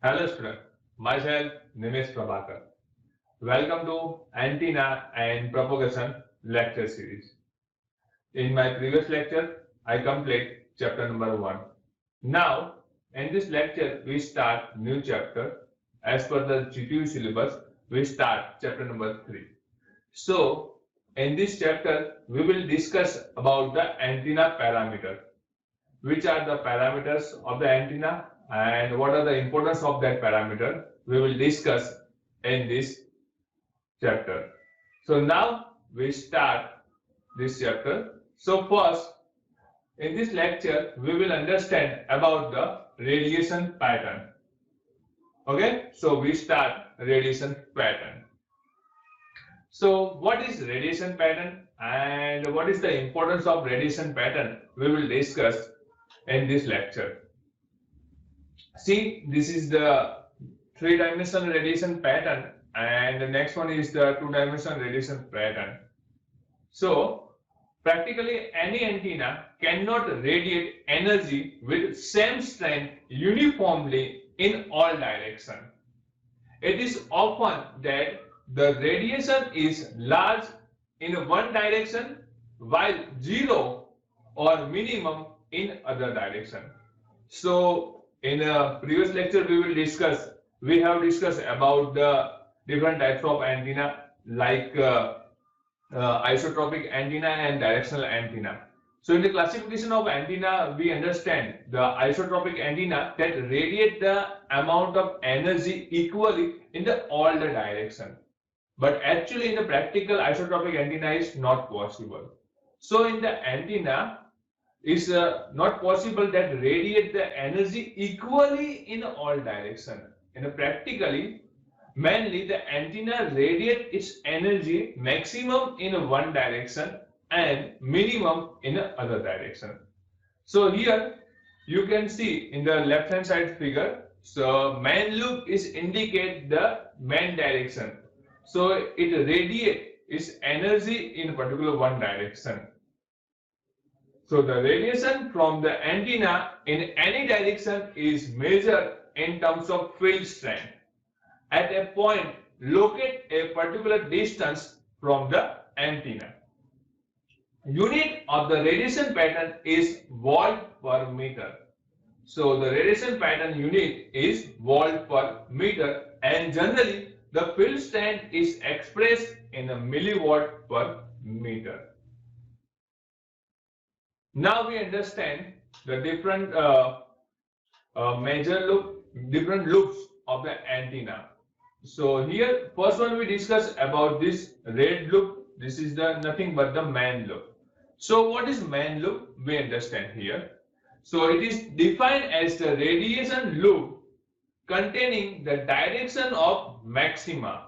Hello student, myself Nimesh Prabhakar. Welcome to Antenna and Propagation lecture series. In my previous lecture, I complete chapter number 1. Now, in this lecture, we start new chapter. As per the GTU syllabus, we start chapter number 3. So, in this chapter, we will discuss about the antenna parameter. Which are the parameters of the antenna and what are the importance of that parameter we will discuss in this chapter. So now we start this chapter. So first in this lecture we will understand about the radiation pattern. Okay, so we start radiation pattern. So what is radiation pattern and what is the importance of radiation pattern we will discuss in this lecture. See, this is the three-dimensional radiation pattern and the next one is the two-dimensional radiation pattern. So, practically any antenna cannot radiate energy with same strength uniformly in all directions. It is often that the radiation is large in one direction while zero or minimum in other direction. So in a previous lecture we have discussed about the different types of antenna like isotropic antenna and directional antenna. So in the classification of antenna, we understand the isotropic antenna that radiate the amount of energy equally in the all the direction. But actually in the practical isotropic antenna is not possible. So in the antenna is not possible that radiate the energy equally in all direction. In a practically mainly, the antenna radiates its energy maximum in one direction and minimum in other direction. So here you can see in the left hand side figure, so main loop is indicate the main direction. So it radiates its energy in particular one direction. So the radiation from the antenna in any direction is measured in terms of field strength. At a point, locate a particular distance from the antenna. Unit of the radiation pattern is volt per meter. So the radiation pattern unit is volt per meter and generally the field strength is expressed in a milliwatt per meter. Now we understand the different different loops of the antenna. So here first one we discuss about this red loop. This is the nothing but the main loop. So what is main loop? We understand here. So it is defined as the radiation loop containing the direction of maximum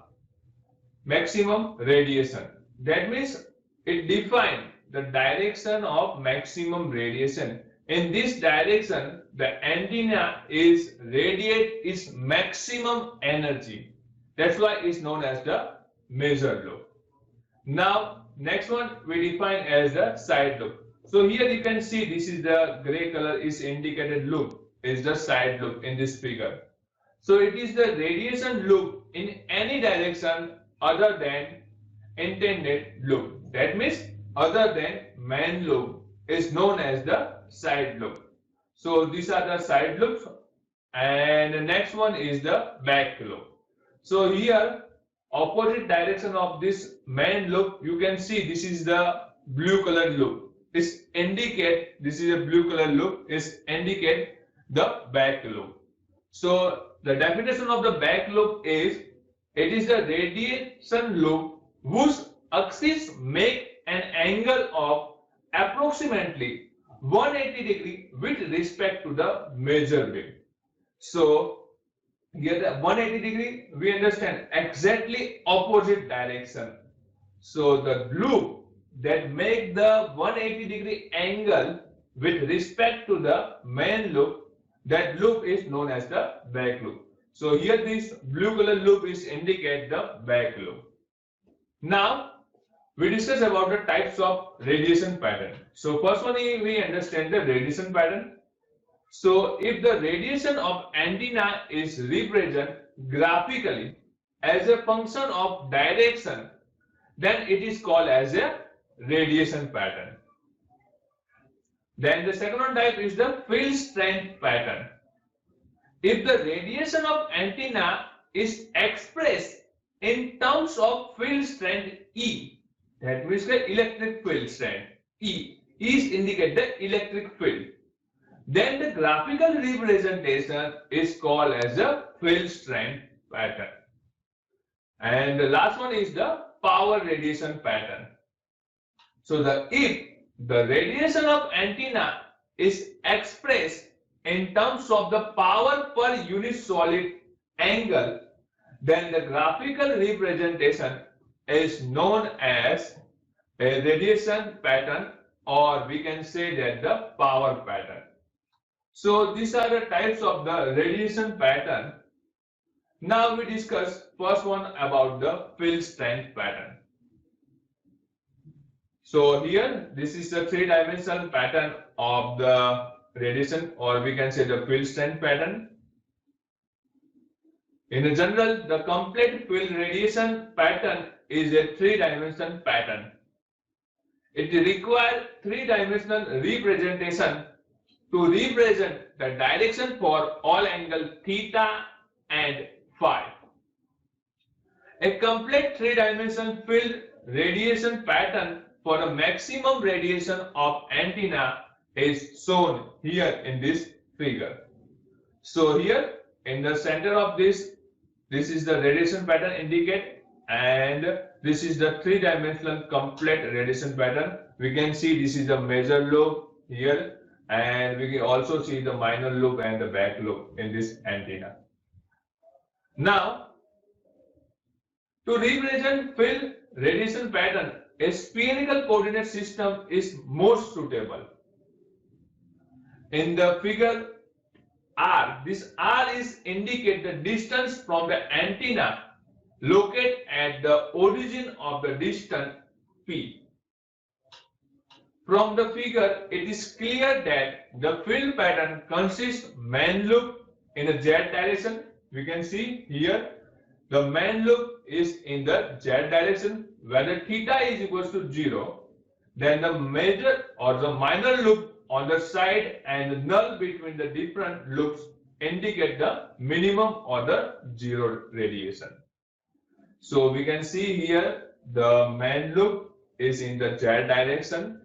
radiation. That means it defines the direction of maximum radiation. In this direction, the antenna is radiate its maximum energy. That's why it's known as the major loop. Now, next one we define as the side loop. So here you can see this is the gray color is indicated loop is the side loop in this figure. So it is the radiation loop in any direction other than intended loop. That means other than main loop is known as the side loop. So these are the side loops and the next one is the back loop. So here opposite direction of this main loop you can see this is the blue color loop. This indicate this is a blue color loop is indicate the back loop. So the definition of the back loop is it is the radiation loop whose axis make an angle of approximately 180 degree with respect to the major beam. So here the 180 degree we understand exactly opposite direction. So the loop that make the 180 degree angle with respect to the main loop, that loop is known as the back loop. So here this blue color loop is indicate the back loop. Now we discuss about the types of radiation pattern. So first one we understand the radiation pattern. So if the radiation of antenna is represented graphically as a function of direction, then it is called as a radiation pattern. Then the second one type is the field strength pattern. If the radiation of antenna is expressed in terms of field strength E, that means the electric field strength E is indicate the electric field, then the graphical representation is called as a field strength pattern. And the last one is the power radiation pattern. So if the radiation of antenna is expressed in terms of the power per unit solid angle, then the graphical representation is known as a radiation pattern, or we can say that the power pattern. So these are the types of the radiation pattern. Now we discuss first one about the field strength pattern. So here this is the three-dimensional pattern of the radiation, or we can say the field strength pattern. In general, the complete field radiation pattern is a three-dimensional pattern. It requires three-dimensional representation to represent the direction for all angle theta and phi. A complete three-dimensional field radiation pattern for a maximum radiation of antenna is shown here in this figure. So here in the center of this is the radiation pattern indicate, and this is the three-dimensional complete radiation pattern. We can see this is the major lobe here, and we can also see the minor lobe and the back lobe in this antenna. Now, to represent field radiation pattern, a spherical coordinate system is most suitable. In the figure R, this R is indicate the distance from the antenna located at the origin of the distance P. From the figure, it is clear that the field pattern consists main loop in a Z direction. We can see here the main loop is in the Z direction, where the theta is equals to 0. Then the major or the minor loop on the side and the null between the different loops indicate the minimum or the zero radiation. So we can see here the main loop is in the Z direction,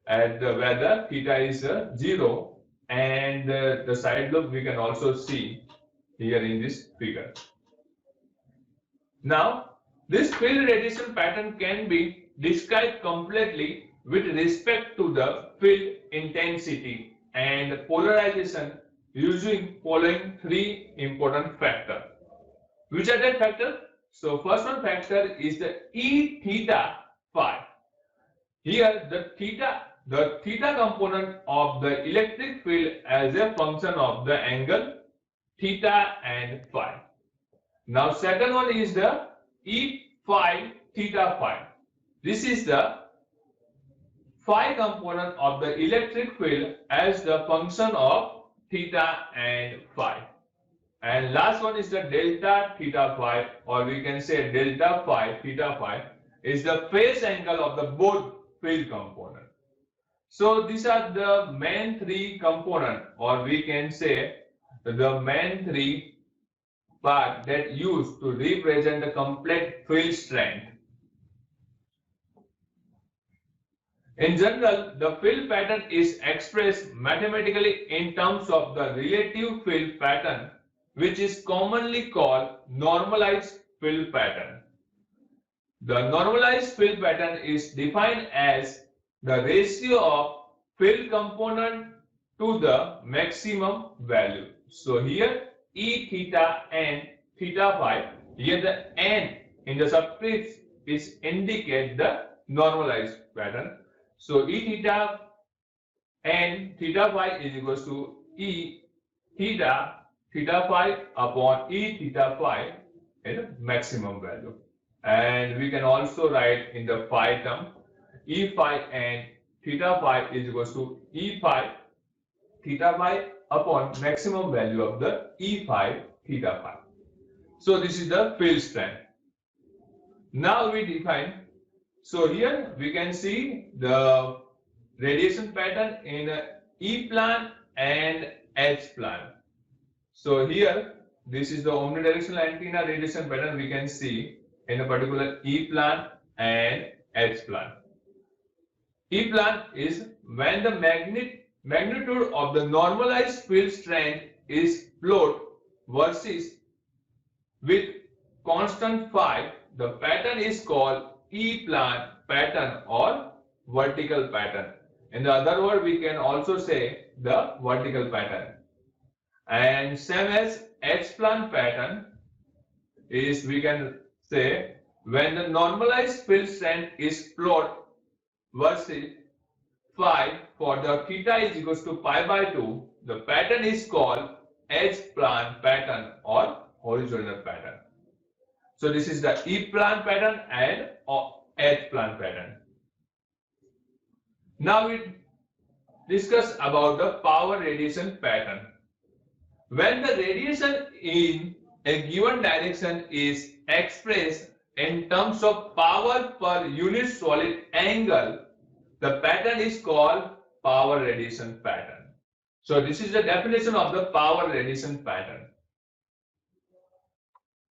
at where the theta is 0, and the side loop we can also see here in this figure. Now, this field radiation pattern can be described completely with respect to the field intensity and polarization using following three important factors. Which are that factors? So first one factor is the E theta phi. Here the theta component of the electric field as a function of the angle theta and phi. Now second one is the E phi theta phi. This is the phi component of the electric field as the function of theta and phi. And last one is the delta theta phi, or we can say delta phi theta phi is the phase angle of the both field component. So these are the main three component, or we can say the main three part that used to represent the complete field strength. In general, the field pattern is expressed mathematically in terms of the relative field pattern, which is commonly called normalized field pattern. The normalized field pattern is defined as the ratio of field component to the maximum value. So here E theta and theta phi, here the n in the subscript is indicate the normalized pattern. So E theta and theta phi is equals to E theta phi upon E theta phi at the maximum value. And we can also write in the phi term, E phi and theta phi is equals to E phi theta phi upon maximum value of the E phi theta phi. So this is the field strength. Now we define, so here we can see the radiation pattern in E plan and H plan. So here this is the omnidirectional antenna radiation pattern we can see in a particular E plan and H plan. E plan is when the magnitude of the normalized field strength is plot versus with constant phi, the pattern is called E plan pattern or vertical pattern. In the other word, we can also say the vertical pattern. And same as H plan pattern is, we can say, when the normalized field strength is plot versus phi for the theta is equals to pi by 2, the pattern is called H plan pattern or horizontal pattern. So this is the E plan pattern and H plan pattern. Now we discuss about the power radiation pattern. When the radiation in a given direction is expressed in terms of power per unit solid angle, the pattern is called power radiation pattern. So this is the definition of the power radiation pattern.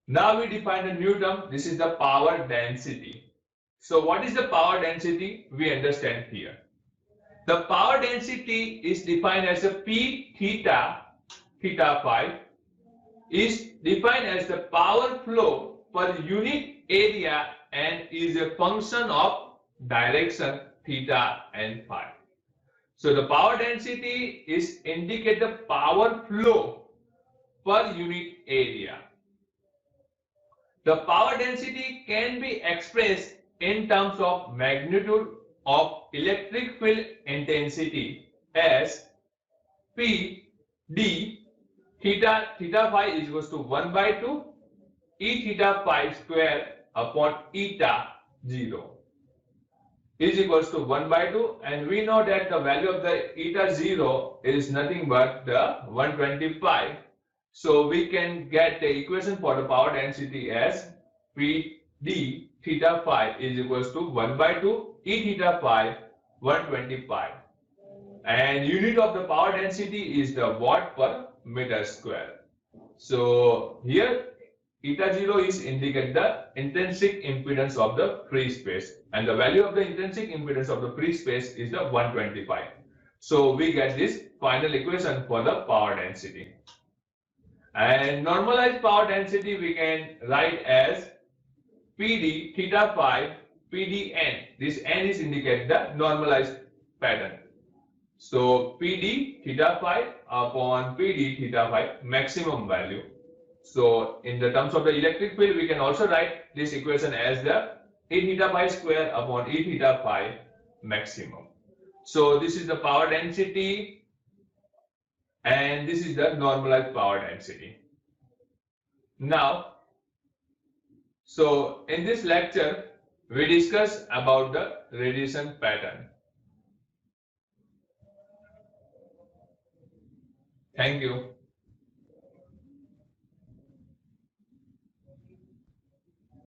Now we define a new term. This is the power density. So what is the power density? We understand here. The power density is defined as a P theta phi is defined as the power flow per unit area and is a function of direction theta and phi. So the power density is indicate the power flow per unit area. The power density can be expressed in terms of magnitude of electric field intensity as P d theta phi is equals to 1 by 2 E theta phi square upon eta 0 is equals to 1 by 2, and we know that the value of the eta 0 is nothing but the 125. So we can get the equation for the power density as P d theta phi is equals to 1 by 2 E theta phi 125, and unit of the power density is the watt per meter square. So here eta 0 is indicate the intrinsic impedance of the free space, and the value of the intrinsic impedance of the free space is the 125. So we get this final equation for the power density. And normalized power density we can write as PD theta phi PDN. This N is indicate the normalized pattern. So PD theta phi upon PD theta phi maximum value. So in the terms of the electric field, we can also write this equation as the E theta phi square upon E theta phi maximum. So this is the power density and this is the normalized power density. Now, so in this lecture, we discuss about the radiation pattern. Thank you.